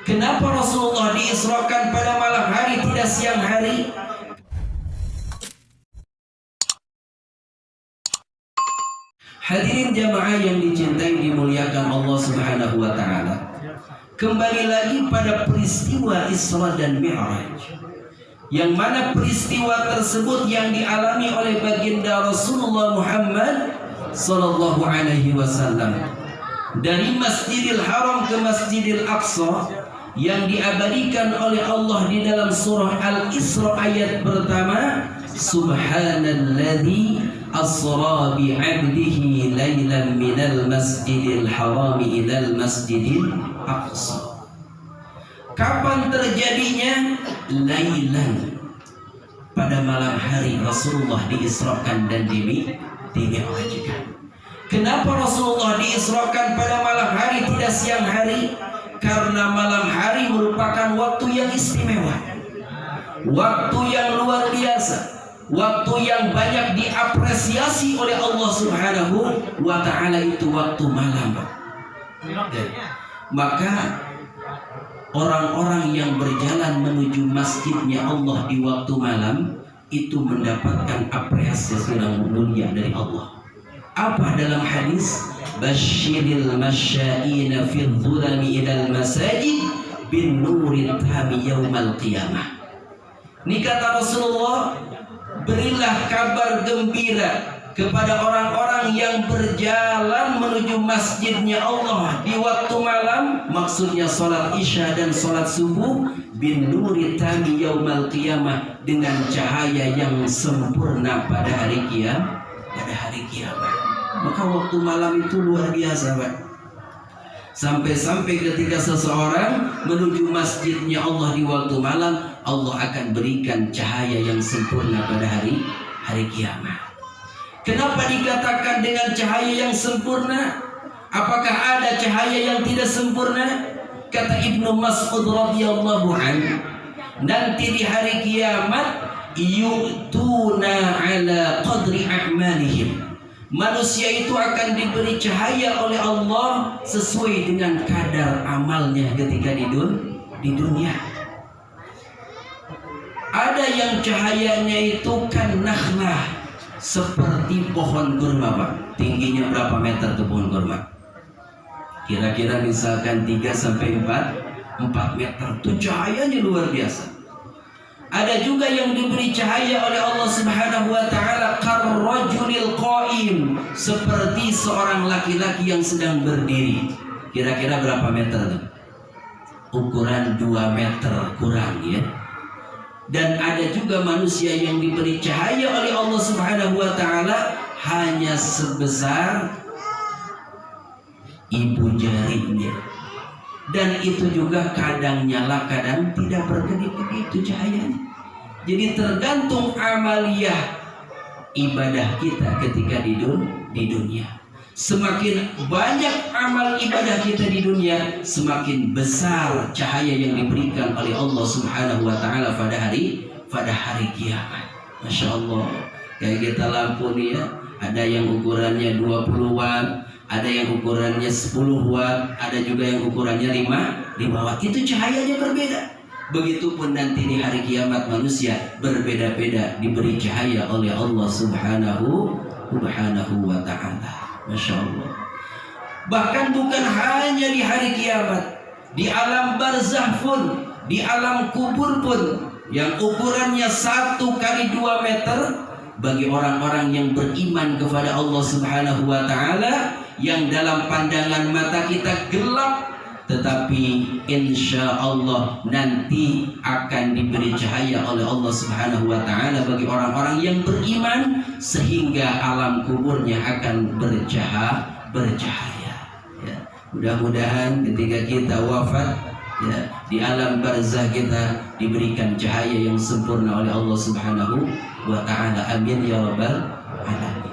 Kenapa Rasulullah diisrakan pada malam hari, tidak siang hari? Hadirin jamaah yang dicintai, dimuliakan Allah Subhanahu wa taala. Kembali lagi pada peristiwa Isra dan Mi'raj, yang mana peristiwa tersebut yang dialami oleh baginda Rasulullah Muhammad sallallahu alaihi wasallam dari Masjidil Haram ke Masjidil Aqsa, yang diabadikan oleh Allah di dalam surah Al-Isra ayat pertama, Subhanalladzi asra bi'abdihi laylan minal masjidil haram ilal masjidil aqsa. Kapan terjadinya? Laylan, pada malam hari Rasulullah diisrakan dan dimi'rajkan. Kenapa Rasulullah diisrakan pada malam hari, tidak siang hari? Karena malam hari merupakan waktu yang istimewa, waktu yang luar biasa, waktu yang banyak diapresiasi oleh Allah Subhanahu wa ta'ala, itu waktu malam. Maka orang-orang yang berjalan menuju masjidnya Allah di waktu malam itu mendapatkan apresiasi yang mulia dari Allah. Apa dalam hadis? Basyiril masya'ina fi dhulami ilal masajid bin nuril tami yaumal qiyamah. Ini kata Rasulullah, berilah kabar gembira kepada orang-orang yang berjalan menuju masjidnya Allah di waktu malam, maksudnya sholat isya dan sholat subuh, bin nuri tami yaumal qiyamah, dengan cahaya yang sempurna pada hari kiamat. Maka waktu malam itu luar biasa, Pak. Sampai-sampai ketika seseorang menuju masjidnya Allah di waktu malam, Allah akan berikan cahaya yang sempurna pada hari kiamat. Kenapa dikatakan dengan cahaya yang sempurna? Apakah ada cahaya yang tidak sempurna? Kata Ibnu Mas'ud radhiyallahu anhu, nanti di hari kiamat yu'tuna ala qadri a'malihim. Manusia itu akan diberi cahaya oleh Allah sesuai dengan kadar amalnya ketika di dunia. Ada yang cahayanya itu kan nakhlah, seperti pohon kurma, Pak. Tingginya berapa meter tuh pohon kurma? Kira-kira misalkan 3 sampai 4 meter. Tuh cahayanya luar biasa. Ada juga yang diberi cahaya oleh Allah Subhanahu wa ta'ala karrajulil qaim, seperti seorang laki-laki yang sedang berdiri. Kira-kira berapa meter tuh? Ukuran 2 meter kurang, ya. Dan ada juga manusia yang diberi cahaya oleh Allah Subhanahu wa ta'ala hanya sebesar ibu jarinya. Dan itu juga kadang nyala, kadang tidak berkedip-kedip itu cahayanya. Jadi tergantung amaliyah ibadah kita ketika di dunia. Semakin banyak amal ibadah kita di dunia, semakin besar cahaya yang diberikan oleh Allah Subhanahu wa ta'ala pada hari kiamat. Masya Allah. Kayak kita lampu nih, ya, ada yang ukurannya 20 watt, ada yang ukurannya 10 watt, ada juga yang ukurannya 5 watt. Itu cahayanya berbeda. Begitupun nanti di hari kiamat manusia berbeda-beda diberi cahaya oleh Allah Subhanahu wa ta'ala. Masya Allah. Bahkan bukan hanya di hari kiamat, di alam barzah pun, di alam kubur pun, yang ukurannya 1 kali 2 meter, bagi orang-orang yang beriman kepada Allah Subhanahu wa ta'ala, yang dalam pandangan mata kita gelap, tetapi insya Allah nanti akan diberi cahaya oleh Allah Subhanahu wa ta'ala bagi orang-orang yang beriman, sehingga alam kuburnya akan bercahaya. Ya. Mudah-mudahan ketika kita wafat, ya, di alam barzah kita diberikan cahaya yang sempurna oleh Allah Subhanahu wa ta'ala. Amin ya rabbal alamin.